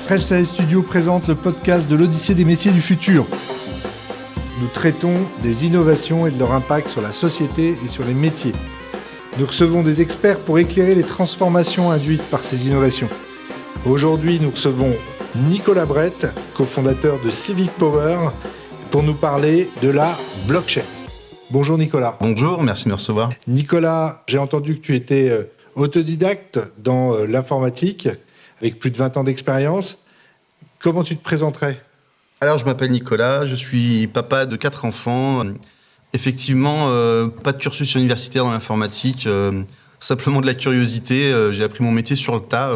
French Sales Studio présente le podcast de l'Odyssée des métiers du futur. Nous traitons des innovations et de leur impact sur la société et sur les métiers. Nous recevons des experts pour éclairer les transformations induites par ces innovations. Aujourd'hui, nous recevons Nicolas Brett, cofondateur de Civic Power, pour nous parler de la blockchain. Bonjour Nicolas. Bonjour, merci de me recevoir. Nicolas, j'ai entendu que tu étais autodidacte dans l'informatique, avec plus de 20 ans d'expérience. Comment tu te présenterais ? Alors, je m'appelle Nicolas, je suis papa de 4 enfants. Effectivement, pas de cursus universitaire dans l'informatique, simplement de la curiosité. J'ai appris mon métier sur le tas,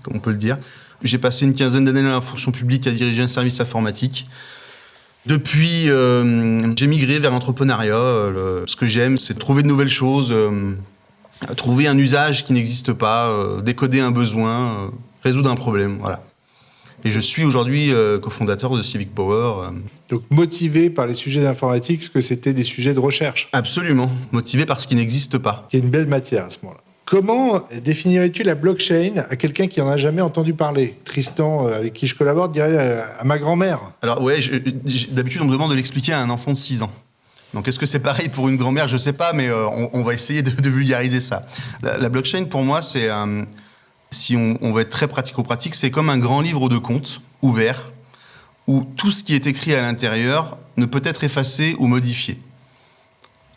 comme on peut le dire. J'ai passé une quinzaine d'années dans la fonction publique à diriger un service informatique. Depuis, j'ai migré vers l'entrepreneuriat. Ce que j'aime, c'est trouver de nouvelles choses, trouver un usage qui n'existe pas, décoder un besoin, résoudre un problème, voilà. Et je suis aujourd'hui cofondateur de Civic Power. Donc motivé par les sujets d'informatique, parce que c'était des sujets de recherche. Absolument, motivé par ce qui n'existe pas. Il y a une belle matière à ce moment-là. Comment définirais-tu la blockchain à quelqu'un qui n'en a jamais entendu parler ? Tristan, avec qui je collabore, dirait à ma grand-mère. Alors ouais, d'habitude on me demande de l'expliquer à un enfant de 6 ans. Donc est-ce que c'est pareil pour une grand-mère ? Je ne sais pas, mais on va essayer de vulgariser ça. La blockchain, pour moi, c'est... si on va être très pratico-pratique, c'est comme un grand livre de comptes ouvert où tout ce qui est écrit à l'intérieur ne peut être effacé ou modifié.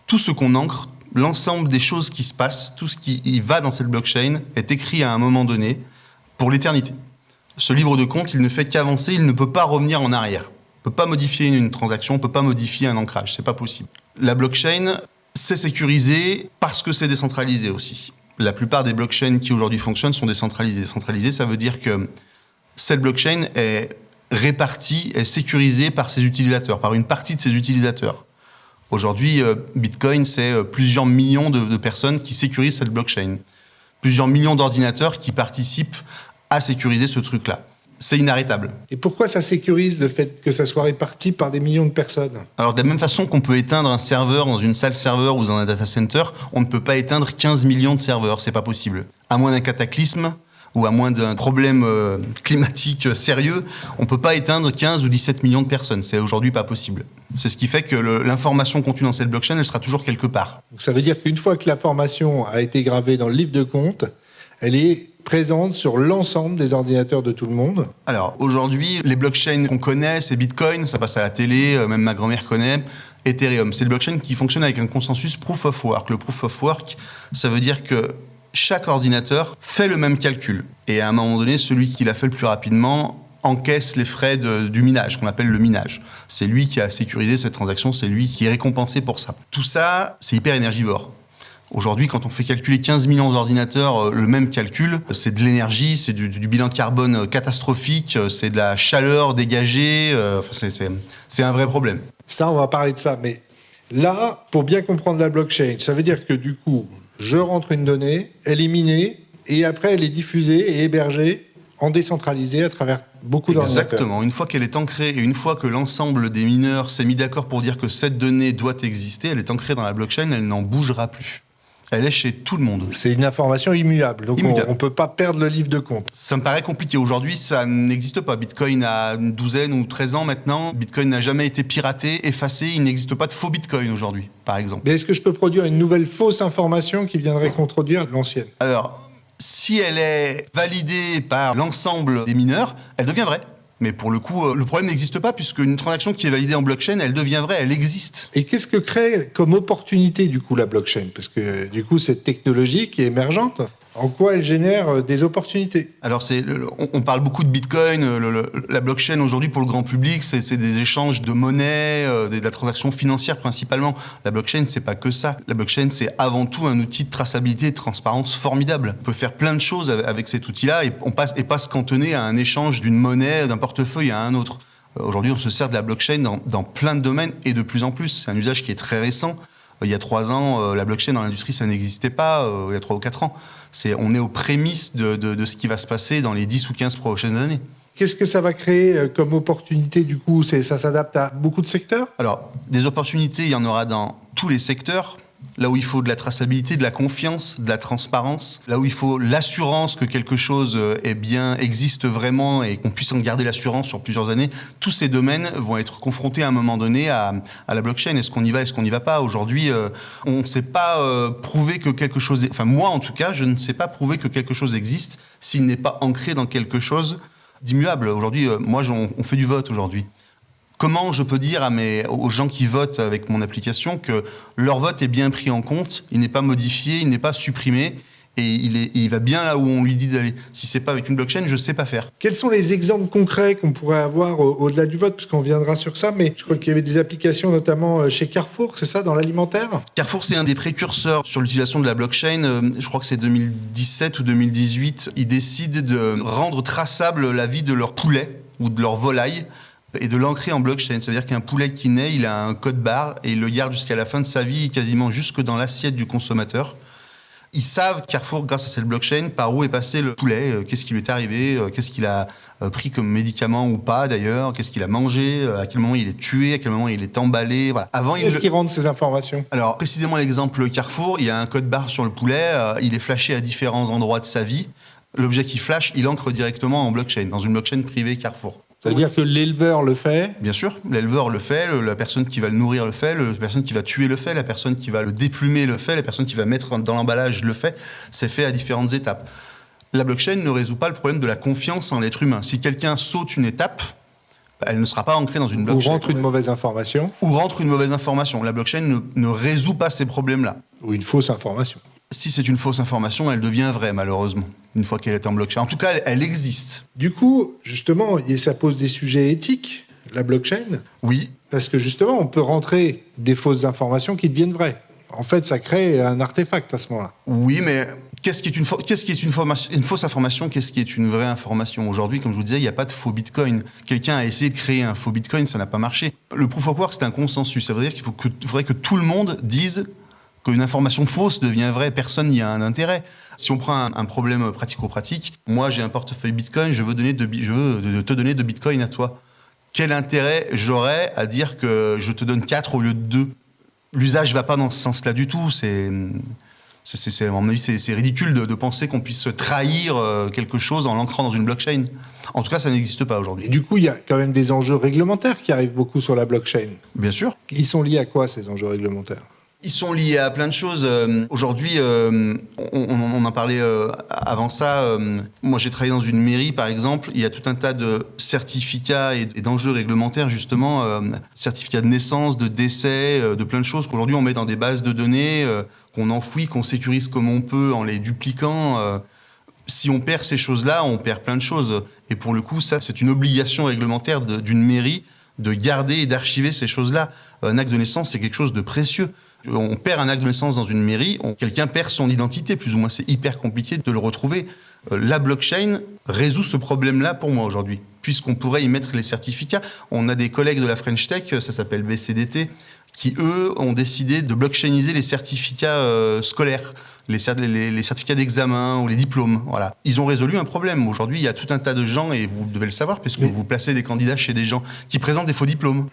Tout ce qu'on ancre, l'ensemble des choses qui se passent, tout ce qui va dans cette blockchain est écrit à un moment donné pour l'éternité. Ce livre de comptes, il ne fait qu'avancer, il ne peut pas revenir en arrière. On ne peut pas modifier une transaction, on ne peut pas modifier un ancrage, c'est pas possible. La blockchain, c'est sécurisé parce que c'est décentralisé aussi. La plupart des blockchains qui aujourd'hui fonctionnent sont décentralisées. Décentralisées, ça veut dire que cette blockchain est répartie, est sécurisée par ses utilisateurs, par une partie de ses utilisateurs. Aujourd'hui, Bitcoin, c'est plusieurs millions de personnes qui sécurisent cette blockchain. Plusieurs millions d'ordinateurs qui participent à sécuriser ce truc-là. C'est inarrêtable. Et pourquoi ça sécurise le fait que ça soit réparti par des millions de personnes ? Alors, de la même façon qu'on peut éteindre un serveur dans une salle serveur ou dans un data center, on ne peut pas éteindre 15 millions de serveurs, c'est pas possible. À moins d'un cataclysme ou à moins d'un problème climatique sérieux, on ne peut pas éteindre 15 ou 17 millions de personnes. C'est aujourd'hui pas possible. C'est ce qui fait que l'information contenue dans cette blockchain, elle sera toujours quelque part. Donc ça veut dire qu'une fois que l'information a été gravée dans le livre de compte, elle est présente sur l'ensemble des ordinateurs de tout le monde. Alors aujourd'hui, les blockchains qu'on connaît, c'est Bitcoin, ça passe à la télé, même ma grand-mère connaît, Ethereum. C'est des blockchains qui fonctionnent avec un consensus proof of work. Le proof of work, ça veut dire que chaque ordinateur fait le même calcul. Et à un moment donné, celui qui l'a fait le plus rapidement encaisse les frais du minage, qu'on appelle le minage. C'est lui qui a sécurisé cette transaction, c'est lui qui est récompensé pour ça. Tout ça, c'est hyper énergivore. Aujourd'hui, quand on fait calculer 15 millions d'ordinateurs, le même calcul, c'est de l'énergie, c'est du bilan carbone catastrophique, c'est de la chaleur dégagée, c'est un vrai problème. Ça, on va parler de ça, mais là, pour bien comprendre la blockchain, ça veut dire que du coup, je rentre une donnée, elle est minée, et après elle est diffusée et hébergée en décentralisé à travers beaucoup d'ordinateurs. Exactement. Une fois qu'elle est ancrée et une fois que l'ensemble des mineurs s'est mis d'accord pour dire que cette donnée doit exister, elle est ancrée dans la blockchain, elle n'en bougera plus. Elle est chez tout le monde. C'est une information immuable, donc on ne peut pas perdre le livre de compte. Ça me paraît compliqué. Aujourd'hui, ça n'existe pas. Bitcoin a une douzaine ou 13 ans maintenant. Bitcoin n'a jamais été piraté, effacé. Il n'existe pas de faux Bitcoin aujourd'hui, par exemple. Mais est-ce que je peux produire une nouvelle fausse information qui viendrait contredire l'ancienne ? Alors, si elle est validée par l'ensemble des mineurs, elle devient vraie. Mais pour le coup, le problème n'existe pas puisque une transaction qui est validée en blockchain, elle devient vraie, elle existe. Et qu'est-ce que crée comme opportunité du coup la blockchain ? Parce que du coup, cette technologie qui est émergente, en quoi elle génère des opportunités ? Alors, on parle beaucoup de Bitcoin. La blockchain aujourd'hui pour le grand public, c'est des échanges de monnaie, de la transaction financière principalement. La blockchain, c'est pas que ça. La blockchain, c'est avant tout un outil de traçabilité et de transparence formidable. On peut faire plein de choses avec cet outil-là et pas se cantonner à un échange d'une monnaie, d'un portefeuille à un autre. Aujourd'hui, on se sert de la blockchain dans plein de domaines et de plus en plus. C'est un usage qui est très récent. Il y a 3 ans, la blockchain dans l'industrie, ça n'existait pas. Il y a 3 ou 4 ans. On est aux prémices de ce qui va se passer dans les 10 ou 15 prochaines années. Qu'est-ce que ça va créer comme opportunité du coup ? Ça s'adapte à beaucoup de secteurs ? Alors, des opportunités, il y en aura dans tous les secteurs. là où il faut de la traçabilité, de la confiance, de la transparence, là où il faut l'assurance que quelque chose existe vraiment et qu'on puisse en garder l'assurance sur plusieurs années, tous ces domaines vont être confrontés à un moment donné à la blockchain. Est-ce qu'on y va, est-ce qu'on n'y va pas? Aujourd'hui, on ne sait pas prouver que quelque chose... Enfin, moi, en tout cas, je ne sais pas prouver que quelque chose existe s'il n'est pas ancré dans quelque chose d'immuable. Aujourd'hui, on fait du vote aujourd'hui. Comment je peux dire aux gens qui votent avec mon application que leur vote est bien pris en compte, il n'est pas modifié, il n'est pas supprimé, et il va bien là où on lui dit d'aller. Si c'est pas avec une blockchain, je sais pas faire. Quels sont les exemples concrets qu'on pourrait avoir au-delà du vote, puisqu'on viendra sur ça, mais je crois qu'il y avait des applications notamment chez Carrefour, c'est ça, dans l'alimentaire? Carrefour, c'est un des précurseurs sur l'utilisation de la blockchain. Je crois que c'est 2017 ou 2018. Ils décident de rendre traçable la vie de leur poulet ou de leur volaille et de l'ancrer en blockchain. Ça veut dire qu'un poulet qui naît, il a un code barre et il le garde jusqu'à la fin de sa vie, quasiment jusque dans l'assiette du consommateur. Ils savent, Carrefour, grâce à cette blockchain, par où est passé le poulet, qu'est-ce qui lui est arrivé, qu'est-ce qu'il a pris comme médicament ou pas d'ailleurs, qu'est-ce qu'il a mangé, à quel moment il est tué, à quel moment il est emballé. Voilà. Qu'est-ce qui rendent ces informations? Alors, précisément l'exemple Carrefour, il y a un code barre sur le poulet, il est flashé à différents endroits de sa vie. L'objet qui flash, il ancre directement en blockchain, dans une blockchain privée Carrefour. C'est-à-dire que l'éleveur le fait? Bien sûr, l'éleveur le fait, la personne qui va le nourrir le fait, la personne qui va tuer le fait, la personne qui va le déplumer le fait, la personne qui va mettre dans l'emballage le fait. C'est fait à différentes étapes. La blockchain ne résout pas le problème de la confiance en l'être humain. Si quelqu'un saute une étape, elle ne sera pas ancrée dans une blockchain. Ou rentre une mauvaise information. La blockchain ne résout pas ces problèmes-là. Ou une fausse information. Si c'est une fausse information, elle devient vraie, malheureusement, une fois qu'elle est en blockchain. En tout cas, elle existe. Du coup, justement, ça pose des sujets éthiques, la blockchain. Oui. Parce que justement, on peut rentrer des fausses informations qui deviennent vraies. En fait, ça crée un artefact à ce moment-là. Oui, mais qu'est-ce qui est une fausse information? Qu'est-ce qui est une vraie information? Aujourd'hui, comme je vous disais, il n'y a pas de faux bitcoin. Quelqu'un a essayé de créer un faux bitcoin, ça n'a pas marché. Le proof of work, c'est un consensus. Ça veut dire qu'il faudrait que tout le monde dise qu'une information fausse devient vraie, personne n'y a un intérêt. Si on prend un problème pratico-pratique, moi j'ai un portefeuille Bitcoin, je veux te donner 2 Bitcoins à toi. Quel intérêt j'aurais à dire que je te donne 4 au lieu de 2? L'usage ne va pas dans ce sens-là du tout. À mon avis, c'est ridicule de penser qu'on puisse trahir quelque chose en l'ancrant dans une blockchain. En tout cas, ça n'existe pas aujourd'hui. Et du coup, il y a quand même des enjeux réglementaires qui arrivent beaucoup sur la blockchain. Bien sûr. Ils sont liés à quoi, ces enjeux réglementaires? Ils sont liés à plein de choses. Aujourd'hui, on en parlait avant ça. Moi, j'ai travaillé dans une mairie, par exemple. Il y a tout un tas de certificats et d'enjeux réglementaires, justement. Certificats de naissance, de décès, de plein de choses qu'aujourd'hui, on met dans des bases de données, qu'on enfouit, qu'on sécurise comme on peut en les dupliquant. Si on perd ces choses-là, on perd plein de choses. Et pour le coup, ça, c'est une obligation réglementaire d'une mairie de garder et d'archiver ces choses-là. Un acte de naissance, c'est quelque chose de précieux. On perd un acte de naissance dans une mairie, quelqu'un perd son identité, plus ou moins. C'est hyper compliqué de le retrouver. La blockchain résout ce problème-là pour moi aujourd'hui, puisqu'on pourrait y mettre les certificats. On a des collègues de la French Tech, ça s'appelle BCDT, qui, eux, ont décidé de blockchainiser les certificats scolaires, les certificats d'examen ou les diplômes. Voilà. Ils ont résolu un problème. Aujourd'hui, il y a tout un tas de gens, et vous devez le savoir, parce que vous placez des candidats chez des gens qui présentent des faux diplômes.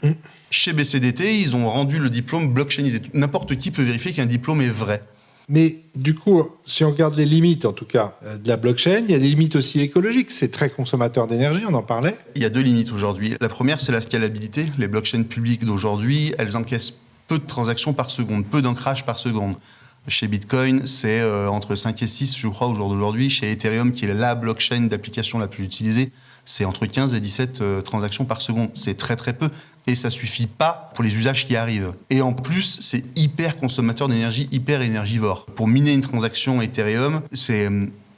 Chez BCDT, ils ont rendu le diplôme blockchainisé. N'importe qui peut vérifier qu'un diplôme est vrai. Mais du coup, si on regarde les limites, en tout cas, de la blockchain, il y a des limites aussi écologiques. C'est très consommateur d'énergie, on en parlait. Il y a 2 limites aujourd'hui. La première, c'est la scalabilité. Les blockchains publiques d'aujourd'hui, elles encaissent peu de transactions par seconde, peu d'ancrage par seconde. Chez Bitcoin, c'est entre 5 et 6, je crois, au jour d'aujourd'hui. Chez Ethereum, qui est la blockchain d'application la plus utilisée, c'est entre 15 et 17 transactions par seconde. C'est très très peu. Et ça suffit pas pour les usages qui arrivent. Et en plus, c'est hyper consommateur d'énergie, hyper énergivore. Pour miner une transaction Ethereum, c'est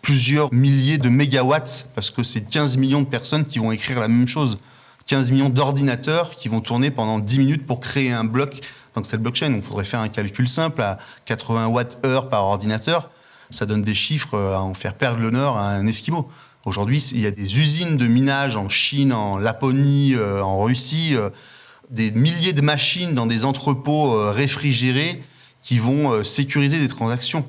plusieurs milliers de mégawatts, parce que c'est 15 millions de personnes qui vont écrire la même chose. 15 millions d'ordinateurs qui vont tourner pendant 10 minutes pour créer un bloc dans cette blockchain. Donc, il faudrait faire un calcul simple à 80 watts-heure par ordinateur. Ça donne des chiffres à en faire perdre le nord à un Esquimau. Aujourd'hui, il y a des usines de minage en Chine, en Laponie, en Russie, des milliers de machines dans des entrepôts réfrigérés qui vont sécuriser des transactions.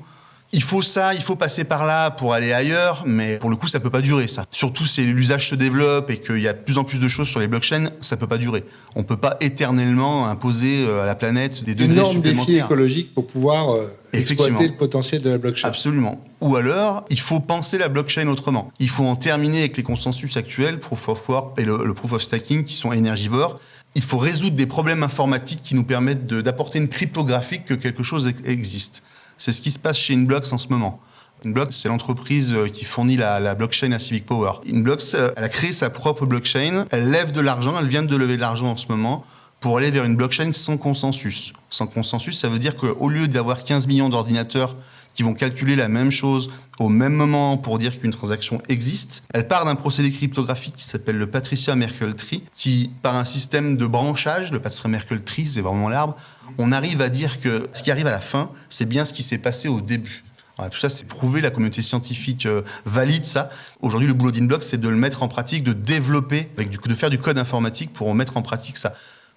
Il faut passer par là pour aller ailleurs, mais pour le coup, ça peut pas durer, ça. Surtout si l'usage se développe et qu'il y a de plus en plus de choses sur les blockchains, ça peut pas durer. On peut pas éternellement imposer à la planète des degrés supplémentaires. Énorme défi écologique pour pouvoir exploiter le potentiel de la blockchain. Absolument. Ou alors, il faut penser la blockchain autrement. Il faut en terminer avec les consensus actuels, Proof of Work et le Proof of Staking, qui sont énergivores. Il faut résoudre des problèmes informatiques qui nous permettent d'apporter une cryptographie que quelque chose existe. C'est ce qui se passe chez Inblocks en ce moment. Inblocks, c'est l'entreprise qui fournit la blockchain à Civic Power. Inblocks, elle a créé sa propre blockchain, elle lève de l'argent, elle vient de lever de l'argent en ce moment pour aller vers une blockchain sans consensus. Sans consensus, ça veut dire qu'au lieu d'avoir 15 millions d'ordinateurs qui vont calculer la même chose au même moment pour dire qu'une transaction existe, elle part d'un procédé cryptographique qui s'appelle le Patricia Merkle Tree, qui, par un système de branchage, le Patricia Merkle Tree, c'est vraiment l'arbre, on arrive à dire que ce qui arrive à la fin, c'est bien ce qui s'est passé au début. Voilà, tout ça, c'est prouvé, la communauté scientifique valide ça. Aujourd'hui, le boulot d'Inblocks, c'est de le mettre en pratique, de développer, de faire du code informatique pour mettre en pratique ça.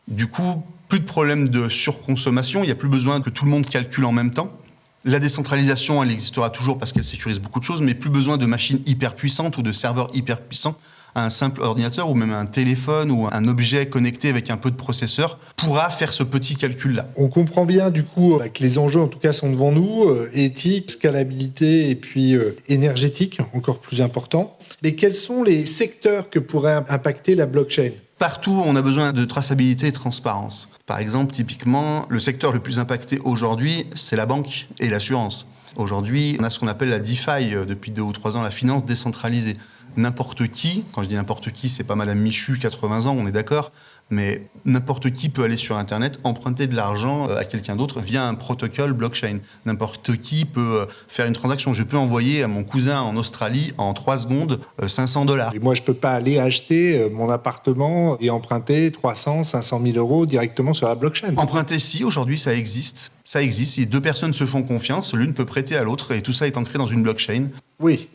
Du coup, plus de problème de surconsommation, il n'y a plus besoin que tout le monde calcule en même temps. La décentralisation, elle existera toujours parce qu'elle sécurise beaucoup de choses, mais plus besoin de machines hyper puissantes ou de serveurs hyper puissants. Un simple ordinateur ou même un téléphone ou un objet connecté avec un peu de processeur pourra faire ce petit calcul-là. On comprend bien du coup que les enjeux en tout cas sont devant nous, éthique, scalabilité et puis énergétique, encore plus important. Mais quels sont les secteurs que pourrait impacter la blockchain ? Partout, on a besoin de traçabilité et de transparence. Par exemple, typiquement, le secteur le plus impacté aujourd'hui, c'est la banque et l'assurance. Aujourd'hui, on a ce qu'on appelle la DeFi depuis 2 ou 3 ans, la finance décentralisée. N'importe qui, quand je dis n'importe qui, c'est pas Madame Michu, 80 ans, on est d'accord, mais n'importe qui peut aller sur Internet, emprunter de l'argent à quelqu'un d'autre via un protocole blockchain. N'importe qui peut faire une transaction. Je peux envoyer à mon cousin en Australie, en 3 secondes, $500. Et moi, je peux pas aller acheter mon appartement et emprunter 300, 500 000 euros directement sur la blockchain. Emprunter, si, aujourd'hui, ça existe. Ça existe. Si 2 personnes se font confiance, l'une peut prêter à l'autre et tout ça est ancré dans une blockchain. Oui.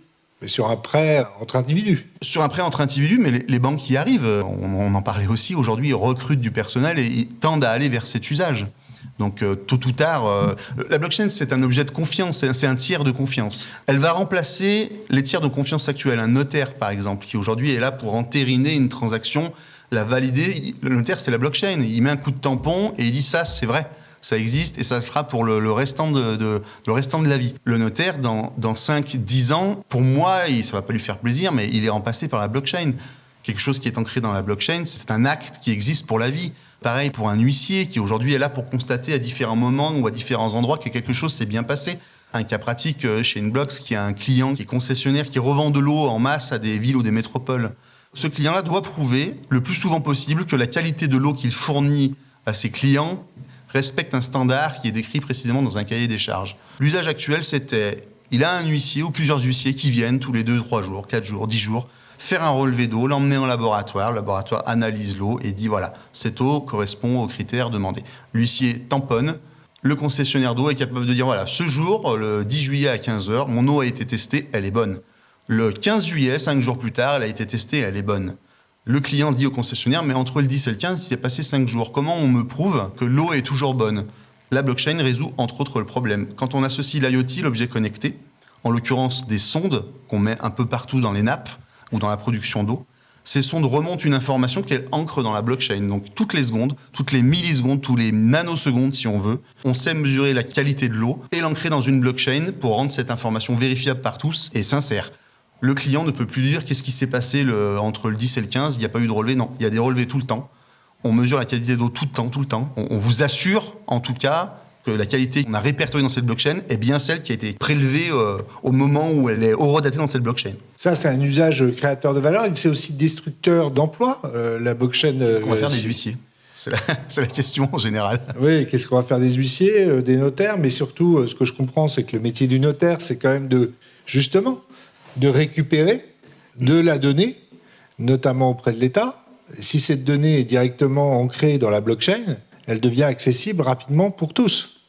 Mais sur un prêt entre individus. Sur un prêt entre individus, mais les banques y arrivent. On en parlait aussi. Aujourd'hui, ils recrutent du personnel et ils tendent à aller vers cet usage. Donc, tôt ou tard, la blockchain, c'est un objet de confiance, c'est un tiers de confiance. Elle va remplacer les tiers de confiance actuels. Un notaire, par exemple, qui aujourd'hui est là pour entériner une transaction, la valider. Le notaire, c'est la blockchain. Il met un coup de tampon et il dit ça, c'est vrai. Ça existe et ça sera pour le restant de la vie. Le notaire, dans 5-10 ans, pour moi, ça va pas lui faire plaisir, mais il est remplacé par la blockchain. Quelque chose qui est ancré dans la blockchain, c'est un acte qui existe pour la vie. Pareil pour un huissier qui aujourd'hui est là pour constater à différents moments ou à différents endroits que quelque chose s'est bien passé. Un cas pratique chez Inblocks, qui a un client qui est concessionnaire, qui revend de l'eau en masse à des villes ou des métropoles. Ce client-là doit prouver le plus souvent possible que la qualité de l'eau qu'il fournit à ses clients respecte un standard qui est décrit précisément dans un cahier des charges. L'usage actuel, c'était, il a un huissier ou plusieurs huissiers qui viennent tous les 2, 3 jours, 4 jours, 10 jours, faire un relevé d'eau, l'emmener en laboratoire, le laboratoire analyse l'eau et dit voilà, cette eau correspond aux critères demandés. L'huissier tamponne, le concessionnaire d'eau est capable de dire voilà, ce jour, le 10 juillet à 15h, mon eau a été testée, elle est bonne. Le 15 juillet, 5 jours plus tard, elle a été testée, elle est bonne. Le client dit au concessionnaire, mais entre le 10 et le 15, il s'est passé 5 jours. Comment on me prouve que l'eau est toujours bonne ? La blockchain résout entre autres le problème. Quand on associe l'IoT, l'objet connecté, en l'occurrence des sondes qu'on met un peu partout dans les nappes ou dans la production d'eau, ces sondes remontent une information qu'elles ancrent dans la blockchain. Donc toutes les secondes, toutes les millisecondes, tous les nanosecondes si on veut, on sait mesurer la qualité de l'eau et l'ancrer dans une blockchain pour rendre cette information vérifiable par tous et sincère. Le client ne peut plus dire qu'est-ce qui s'est passé entre le 10 et le 15, il n'y a pas eu de relevé. Non, il y a des relevés tout le temps. On mesure la qualité d'eau tout le temps. On vous assure, en tout cas, que la qualité qu'on a répertoriée dans cette blockchain est bien celle qui a été prélevée au moment où elle est horodatée dans cette blockchain. Ça, c'est un usage créateur de valeur. C'est aussi destructeur d'emplois, la blockchain. Qu'est-ce qu'on va faire des huissiers ? C'est la question en général. Oui, qu'est-ce qu'on va faire des huissiers, des notaires ? Mais surtout, ce que je comprends, c'est que le métier du notaire, c'est quand même de récupérer de la donnée, notamment auprès de l'État. Si cette donnée est directement ancrée dans la blockchain, elle devient accessible rapidement pour tous.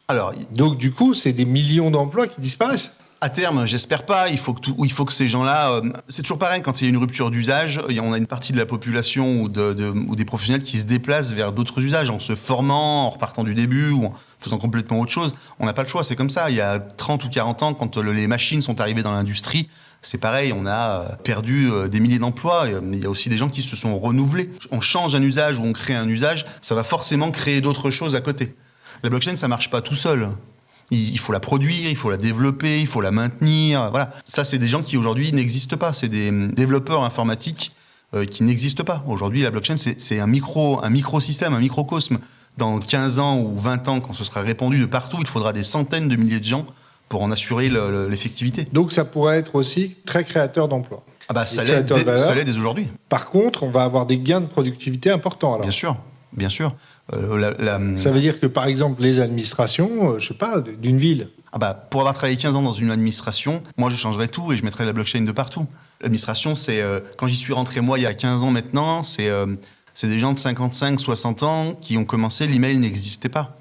Donc, du coup, c'est des millions d'emplois qui disparaissent. À terme, j'espère pas. Il faut que ces gens-là. C'est toujours pareil quand il y a une rupture d'usage. On a une partie de la population ou des professionnels qui se déplacent vers d'autres usages en se formant, en repartant du début ou en faisant complètement autre chose. On n'a pas le choix. C'est comme ça. Il y a 30 ou 40 ans, quand les machines sont arrivées dans l'industrie, c'est pareil. On a perdu des milliers d'emplois. Mais il y a aussi des gens qui se sont renouvelés. On change un usage ou on crée un usage, ça va forcément créer d'autres choses à côté. La blockchain, ça marche pas tout seul. Il faut la produire, il faut la développer, il faut la maintenir. Voilà. Ça, c'est des gens qui aujourd'hui n'existent pas. C'est des développeurs informatiques qui n'existent pas. Aujourd'hui, la blockchain, c'est un microsystème, un microcosme. Dans 15 ans ou 20 ans, quand ce sera répandu de partout, il faudra des centaines de milliers de gens pour en assurer l'effectivité. Donc ça pourrait être aussi très créateur d'emplois. Ah bah, ça l'est dès aujourd'hui. Par contre, on va avoir des gains de productivité importants alors. Bien sûr. Ça veut dire que, par exemple, les administrations, je sais pas, d'une ville... Ah bah, pour avoir travaillé 15 ans dans une administration, moi, je changerais tout et je mettrais la blockchain de partout. L'administration, c'est... quand j'y suis rentré, moi, il y a 15 ans maintenant, c'est des gens de 55, 60 ans qui ont commencé, l'email n'existait pas.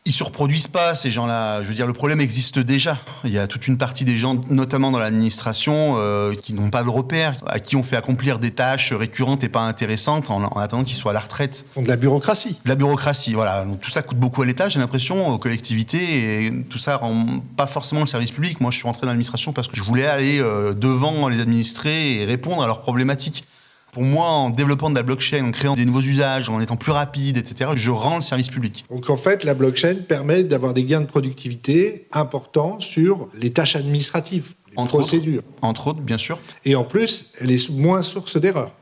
Ils se reproduisent pas, ces gens-là. Je veux dire, le problème existe déjà. Il y a toute une partie des gens, notamment dans l'administration, qui n'ont pas de repères, à qui on fait accomplir des tâches récurrentes et pas intéressantes en attendant qu'ils soient à la retraite. Ils font de la bureaucratie. De la bureaucratie, voilà. Donc, tout ça coûte beaucoup à l'État, j'ai l'impression, aux collectivités, et tout ça rend pas forcément le service public. Moi, je suis rentré dans l'administration parce que je voulais aller devant les administrés et répondre à leurs problématiques. Pour moi, en développant de la blockchain, en créant des nouveaux usages, en étant plus rapide, etc., je rends le service public. Donc en fait, la blockchain permet d'avoir des gains de productivité importants sur les tâches administratives, les procédures. Entre autres, bien sûr. Et en plus, elle est moins source d'erreurs.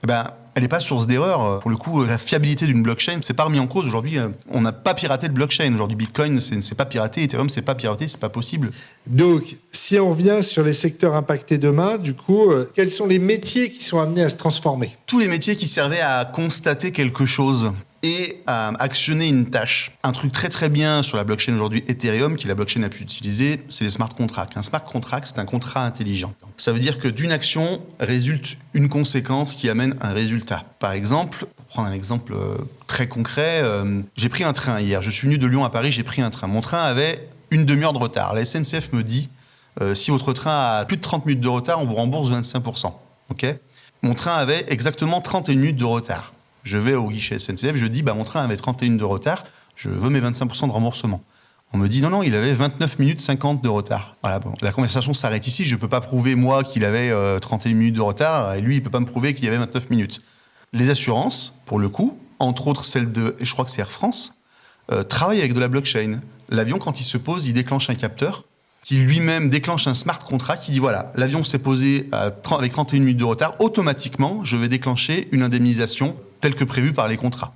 Elle n'est pas source d'erreur. Pour le coup, la fiabilité d'une blockchain, c'est pas remis en cause. Aujourd'hui, on n'a pas piraté de blockchain. Aujourd'hui, Bitcoin, c'est pas piraté. Ethereum, c'est pas piraté. C'est pas possible. Donc, si on revient sur les secteurs impactés demain, du coup, quels sont les métiers qui sont amenés à se transformer ? Tous les métiers qui servaient à constater quelque chose et à actionner une tâche. Un truc très très bien sur la blockchain aujourd'hui, Ethereum, qui est la blockchain la plus utilisée, c'est les smart contracts. Un smart contract, c'est un contrat intelligent. Ça veut dire que d'une action résulte une conséquence qui amène un résultat. Par exemple, pour prendre un exemple très concret, j'ai pris un train hier. Je suis venu de Lyon à Paris, j'ai pris un train. Mon train avait une demi-heure de retard. La SNCF me dit, si votre train a plus de 30 minutes de retard, on vous rembourse 25%. Okay ? Mon train avait exactement 31 minutes de retard. Je vais au guichet SNCF, je dis, mon train avait 31 minutes de retard, je veux mes 25% de remboursement. On me dit, non, il avait 29 minutes 50 de retard. Voilà, bon, la conversation s'arrête ici, je ne peux pas prouver, moi, qu'il avait 31 minutes de retard, et lui, il ne peut pas me prouver qu'il y avait 29 minutes. Les assurances, pour le coup, entre autres celles je crois que c'est Air France, travaillent avec de la blockchain. L'avion, quand il se pose, il déclenche un capteur, qui lui-même déclenche un smart contract qui dit voilà, l'avion s'est posé avec 31 minutes de retard, automatiquement, je vais déclencher une indemnisation telle que prévue par les contrats.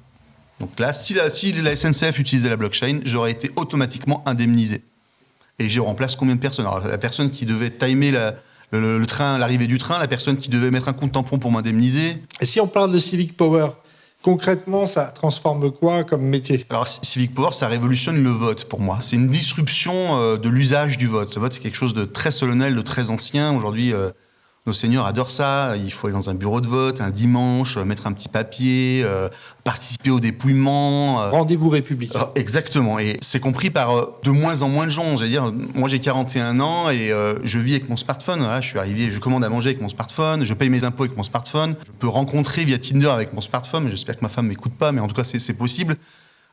Donc là, si la SNCF utilisait la blockchain, j'aurais été automatiquement indemnisé. Et je remplace combien de personnes ? Alors, la personne qui devait timer le train, l'arrivée du train, la personne qui devait mettre un compte tampon pour m'indemniser. Et si on parle de Civic Power, concrètement, ça transforme quoi comme métier ? Alors, Civic Power, ça révolutionne le vote pour moi. C'est une disruption de l'usage du vote. Le vote, c'est quelque chose de très solennel, de très ancien. Aujourd'hui, nos seniors adorent ça. Il faut aller dans un bureau de vote un dimanche, mettre un petit papier, participer au dépouillement. Rendez-vous républicain. Exactement. Et c'est compris par de moins en moins de gens. J'allais dire, moi, j'ai 41 ans et je vis avec mon smartphone. Voilà, je suis arrivé, je commande à manger avec mon smartphone, je paye mes impôts avec mon smartphone, je peux rencontrer via Tinder avec mon smartphone. J'espère que ma femme m'écoute pas, mais en tout cas, c'est possible.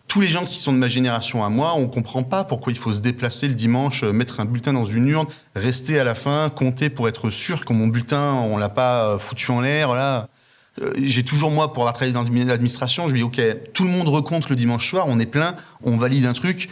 Tous les gens qui sont de ma génération à moi, on ne comprend pas pourquoi il faut se déplacer le dimanche, mettre un bulletin dans une urne, rester à la fin, compter pour être sûr que mon bulletin, on ne l'a pas foutu en l'air. Voilà. J'ai toujours, moi, pour avoir travaillé dans l'administration, je me dis, OK, tout le monde recompte le dimanche soir, on est plein, on valide un truc.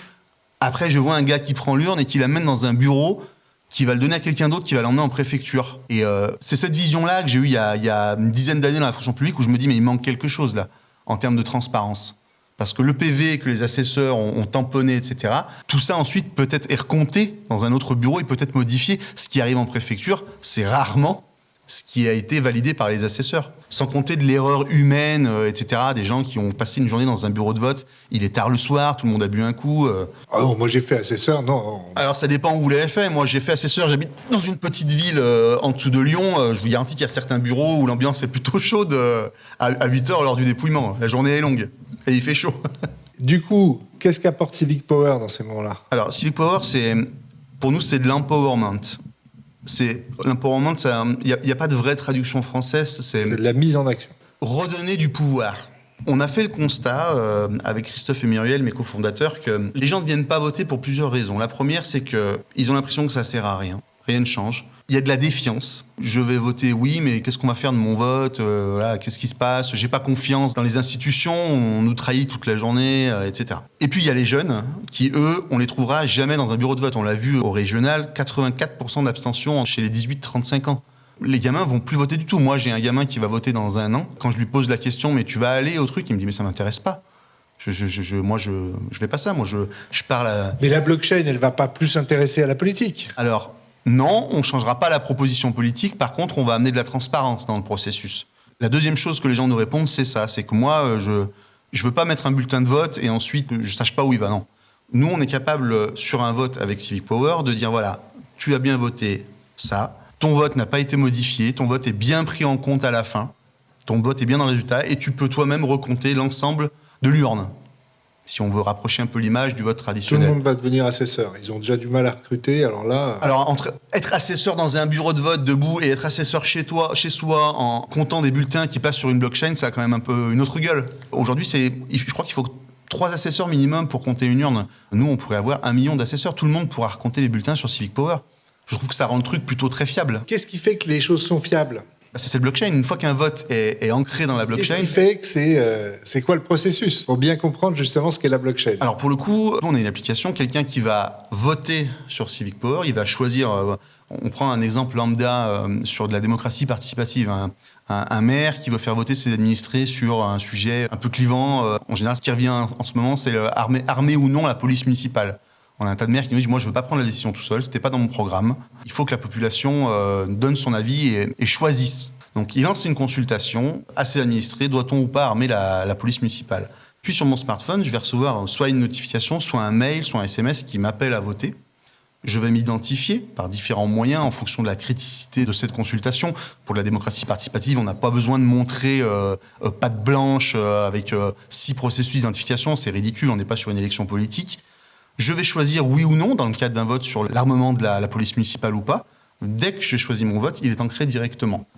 Après, je vois un gars qui prend l'urne et qui l'amène dans un bureau, qui va le donner à quelqu'un d'autre, qui va l'emmener en préfecture. Et c'est cette vision-là que j'ai eue il y a une dizaine d'années dans la fonction publique où je me dis, mais il manque quelque chose là, en termes de transparence. Parce que le PV que les assesseurs ont tamponné, etc., tout ça ensuite peut-être est recompté dans un autre bureau et peut-être modifié. Ce qui arrive en préfecture, c'est rarement ce qui a été validé par les assesseurs. Sans compter de l'erreur humaine, etc., des gens qui ont passé une journée dans un bureau de vote, il est tard le soir, tout le monde a bu un coup. Ah non, moi j'ai fait assesseur, non. Alors ça dépend où vous l'avez fait. Moi j'ai fait assesseur, j'habite dans une petite ville en dessous de Lyon. Je vous garantis qu'il y a certains bureaux où l'ambiance est plutôt chaude à 8h lors du dépouillement. La journée est longue. Et il fait chaud. Du coup, qu'est-ce qu'apporte Civic Power dans ces moments-là ? Alors, Civic Power, pour nous, c'est de l'empowerment. L'empowerment, il n'y a pas de vraie traduction française, c'est De la mise en action. redonner du pouvoir. On a fait le constat, avec Christophe et Muriel, mes cofondateurs, que les gens ne viennent pas voter pour plusieurs raisons. La première, c'est qu'ils ont l'impression que ça sert à rien. Rien ne change. Il y a de la défiance. Je vais voter oui, mais qu'est-ce qu'on va faire de mon vote? Voilà, qu'est-ce qui se passe? J'ai pas confiance dans les institutions, on nous trahit toute la journée, etc. Et puis il y a les jeunes qui, eux, on les trouvera jamais dans un bureau de vote. On l'a vu au régional, 84% d'abstention chez les 18-35 ans. Les gamins vont plus voter du tout. Moi, j'ai un gamin qui va voter dans un an. Quand je lui pose la question, mais tu vas aller au truc, il me dit mais ça m'intéresse pas. Moi, je vais pas ça. Moi, je parle à... Mais la blockchain, elle va pas plus s'intéresser à la politique. Alors, non, on ne changera pas la proposition politique. Par contre, on va amener de la transparence dans le processus. La deuxième chose que les gens nous répondent, c'est ça. C'est que moi, je veux pas mettre un bulletin de vote et ensuite, je sache pas où il va. Non. Nous, on est capable, sur un vote avec Civic Power, de dire, voilà, tu as bien voté ça. Ton vote n'a pas été modifié. Ton vote est bien pris en compte à la fin. Ton vote est bien dans le résultat. Et tu peux toi-même recompter l'ensemble de l'urne. Si on veut rapprocher un peu l'image du vote Tout traditionnel. le monde va devenir assesseur. Ils ont déjà du mal à recruter, alors là... Alors, entre être assesseur dans un bureau de vote debout et être assesseur chez soi, en comptant des bulletins qui passent sur une blockchain, ça a quand même un peu une autre gueule. Aujourd'hui, je crois qu'il faut 3 assesseurs minimum pour compter une urne. Nous, on pourrait avoir 1 million d'assesseurs. Tout le monde pourra recompter les bulletins sur Civic Power. Je trouve que ça rend le truc plutôt très fiable. Qu'est-ce qui fait que les choses sont fiables? C'est le blockchain. Une fois qu'un vote est ancré dans la blockchain... Qu'est-ce qui fait que c'est quoi le processus? Pour bien comprendre justement ce qu'est la blockchain. Alors pour le coup, on a une application, quelqu'un qui va voter sur Civic Power, il va choisir, on prend un exemple lambda sur de la démocratie participative, un maire qui veut faire voter ses administrés sur un sujet un peu clivant. En général, ce qui revient en ce moment, c'est armer ou non la police municipale. On a un tas de maires qui nous disent « Moi, je ne veux pas prendre la décision tout seul, ce n'était pas dans mon programme. Il faut que la population donne son avis et choisisse. » Donc, il lance une consultation à ses administrés. Doit-on ou pas armer la police municipale? Puis, sur mon smartphone, je vais recevoir soit une notification, soit un mail, soit un SMS qui m'appelle à voter. Je vais m'identifier par différents moyens en fonction de la criticité de cette consultation. Pour la démocratie participative, on n'a pas besoin de montrer patte blanche avec 6 processus d'identification. C'est ridicule, on n'est pas sur une élection politique. Je vais choisir oui ou non dans le cadre d'un vote sur l'armement de la police municipale ou pas. Dès que j'ai choisi mon vote, il est ancré directement.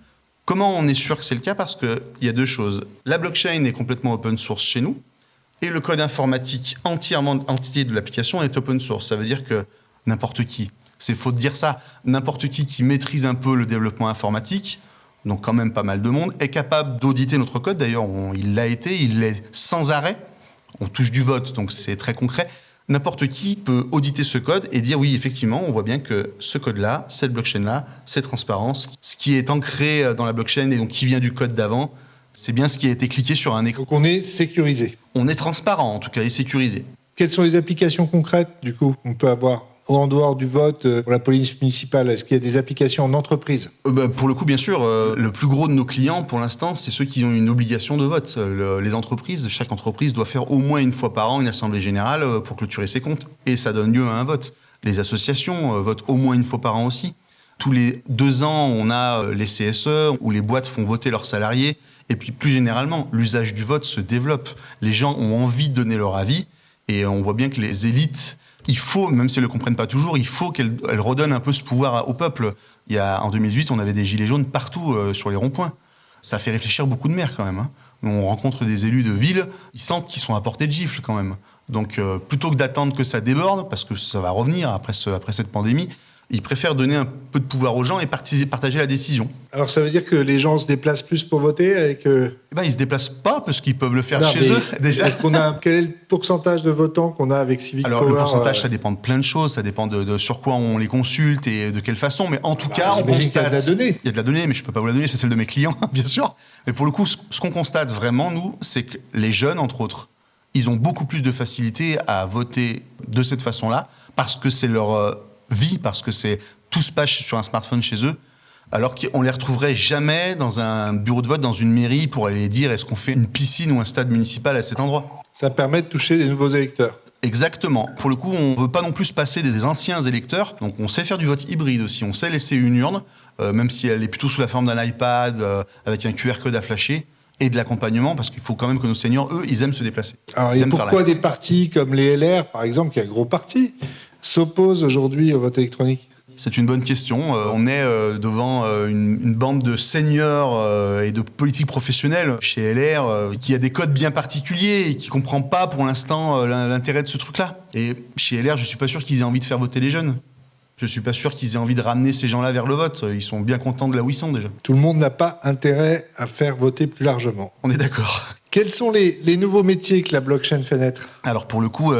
Comment on est sûr que c'est le cas? Parce qu'il y a 2 choses. La blockchain est complètement open source chez nous et le code informatique entier de l'application est open source. Ça veut dire que n'importe qui, c'est faux de dire ça, n'importe qui maîtrise un peu le développement informatique, donc quand même pas mal de monde, est capable d'auditer notre code. D'ailleurs, il l'est sans arrêt. On touche du vote, donc c'est très concret. N'importe qui peut auditer ce code et dire oui, effectivement, on voit bien que ce code-là, cette blockchain-là, c'est transparent. Ce qui est ancré dans la blockchain et donc qui vient du code d'avant, c'est bien ce qui a été cliqué sur un écran. Donc on est sécurisé. On est transparent, en tout cas, et sécurisé. Quelles sont les applications concrètes, du coup, qu'on peut avoir en dehors du vote pour la police municipale? Est-ce qu'il y a des applications en entreprise? Pour le coup, bien sûr, le plus gros de nos clients, pour l'instant, c'est ceux qui ont une obligation de vote. Les entreprises, chaque entreprise doit faire au moins 1 fois par an une assemblée générale pour clôturer ses comptes. Et ça donne lieu à un vote. Les associations votent au moins 1 fois par an aussi. Tous les 2 ans, on a les CSE, où les boîtes font voter leurs salariés. Et puis, plus généralement, l'usage du vote se développe. Les gens ont envie de donner leur avis. Et on voit bien que les élites... Il faut, même si elles ne le comprennent pas toujours, il faut qu'elles redonnent un peu ce pouvoir au peuple. En 2018, on avait des gilets jaunes partout sur les ronds-points. Ça fait réfléchir beaucoup de maires quand même. Hein. On rencontre des élus de ville, ils sentent qu'ils sont à portée de gifle quand même. Donc plutôt que d'attendre que ça déborde, parce que ça va revenir après cette pandémie, ils préfèrent donner un peu de pouvoir aux gens et partager la décision. Alors ça veut dire que les gens se déplacent plus pour voter avec... Ils se déplacent pas parce qu'ils peuvent le faire chez eux déjà. Quel est le pourcentage de votants qu'on a avec Civic Power? Alors le pourcentage, ça dépend de plein de choses, ça dépend de sur quoi on les consulte et de quelle façon. Mais en tout cas, on constate. Il y a de la donnée. Il y a de la donnée, mais je peux pas vous la donner, c'est celle de mes clients, bien sûr. Mais pour le coup, ce qu'on constate vraiment, nous, c'est que les jeunes, entre autres, ils ont beaucoup plus de facilité à voter de cette façon-là parce que c'est leur vie, parce que tout se passe sur un smartphone chez eux, alors qu'on les retrouverait jamais dans un bureau de vote, dans une mairie, pour aller dire est-ce qu'on fait une piscine ou un stade municipal à cet endroit. Ça permet de toucher des nouveaux électeurs. Exactement. Pour le coup, on ne veut pas non plus se passer des anciens électeurs, donc on sait faire du vote hybride aussi, on sait laisser une urne, même si elle est plutôt sous la forme d'un iPad, avec un QR code à flasher, et de l'accompagnement, parce qu'il faut quand même que nos seniors, eux, ils aiment se déplacer. Alors, et pourquoi des partis comme les LR, par exemple, qui est un gros parti, s'opposent aujourd'hui au vote électronique? C'est une bonne question. On est devant une bande de seniors et de politiques professionnels chez LR qui a des codes bien particuliers et qui comprend pas pour l'instant l'intérêt de ce truc-là. Et chez LR, je suis pas sûr qu'ils aient envie de faire voter les jeunes. Je suis pas sûr qu'ils aient envie de ramener ces gens-là vers le vote. Ils sont bien contents de là où ils sont déjà. Tout le monde n'a pas intérêt à faire voter plus largement. On est d'accord. Quels sont les nouveaux métiers que la blockchain fait naître ? Alors pour le coup,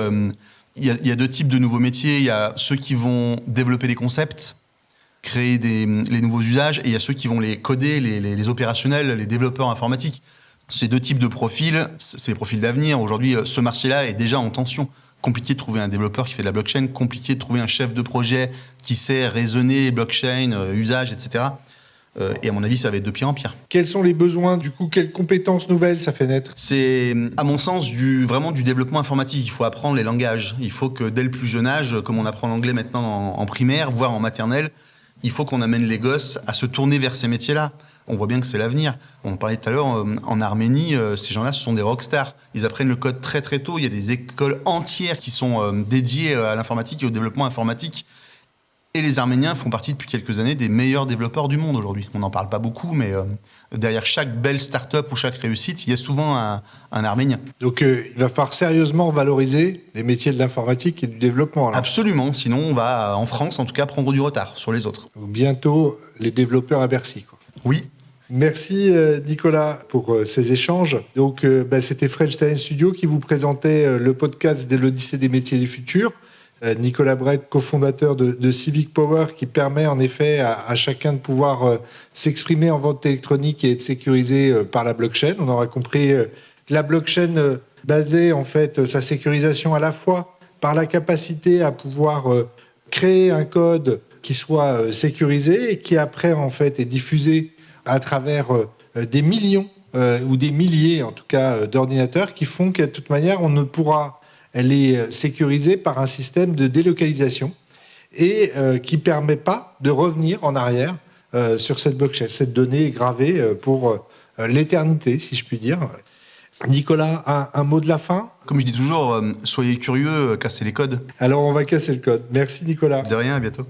il y a deux types de nouveaux métiers. Il y a ceux qui vont développer des concepts, créer les nouveaux usages, et il y a ceux qui vont les coder, les opérationnels, les développeurs informatiques. Ces deux types de profils, c'est les profils d'avenir. Aujourd'hui, ce marché-là est déjà en tension. Compliqué de trouver un développeur qui fait de la blockchain, compliqué de trouver un chef de projet qui sait raisonner blockchain, usage, etc. Et à mon avis, ça va être de pire en pire. Quels sont les besoins, du coup, quelles compétences nouvelles ça fait naître ? C'est, à mon sens, vraiment du développement informatique. Il faut apprendre les langages. Il faut que dès le plus jeune âge, comme on apprend l'anglais maintenant en primaire, voire en maternelle, il faut qu'on amène les gosses à se tourner vers ces métiers-là. On voit bien que c'est l'avenir. On en parlait tout à l'heure, en Arménie, ces gens-là, ce sont des rockstars. Ils apprennent le code très très tôt. Il y a des écoles entières qui sont dédiées à l'informatique et au développement informatique. Et les Arméniens font partie depuis quelques années des meilleurs développeurs du monde aujourd'hui. On n'en parle pas beaucoup, mais derrière chaque belle start-up ou chaque réussite, il y a souvent un Arménien. Donc il va falloir sérieusement valoriser les métiers de l'informatique et du développement. Alors. Absolument, sinon on va, en France en tout cas, prendre du retard sur les autres. Donc, bientôt, les développeurs à Bercy, quoi. Oui. Merci Nicolas pour ces échanges. Donc c'était French Talent Studio qui vous présentait le podcast de l'Odyssée des métiers du futur. Nicolas Brett, cofondateur de Civic Power, qui permet en effet à chacun de pouvoir s'exprimer en vente électronique et être sécurisé par la blockchain. On aura compris que la blockchain basait en fait sa sécurisation à la fois par la capacité à pouvoir créer un code qui soit sécurisé et qui après en fait est diffusé à travers des millions ou des milliers en tout cas d'ordinateurs qui font que de toute manière on ne pourra les sécuriser par un système de délocalisation et qui ne permet pas de revenir en arrière sur cette blockchain. Cette donnée est gravée pour l'éternité, si je puis dire. Nicolas, un mot de la fin ? Comme je dis toujours, soyez curieux, cassez les codes. Alors on va casser le code. Merci Nicolas. De rien, à bientôt.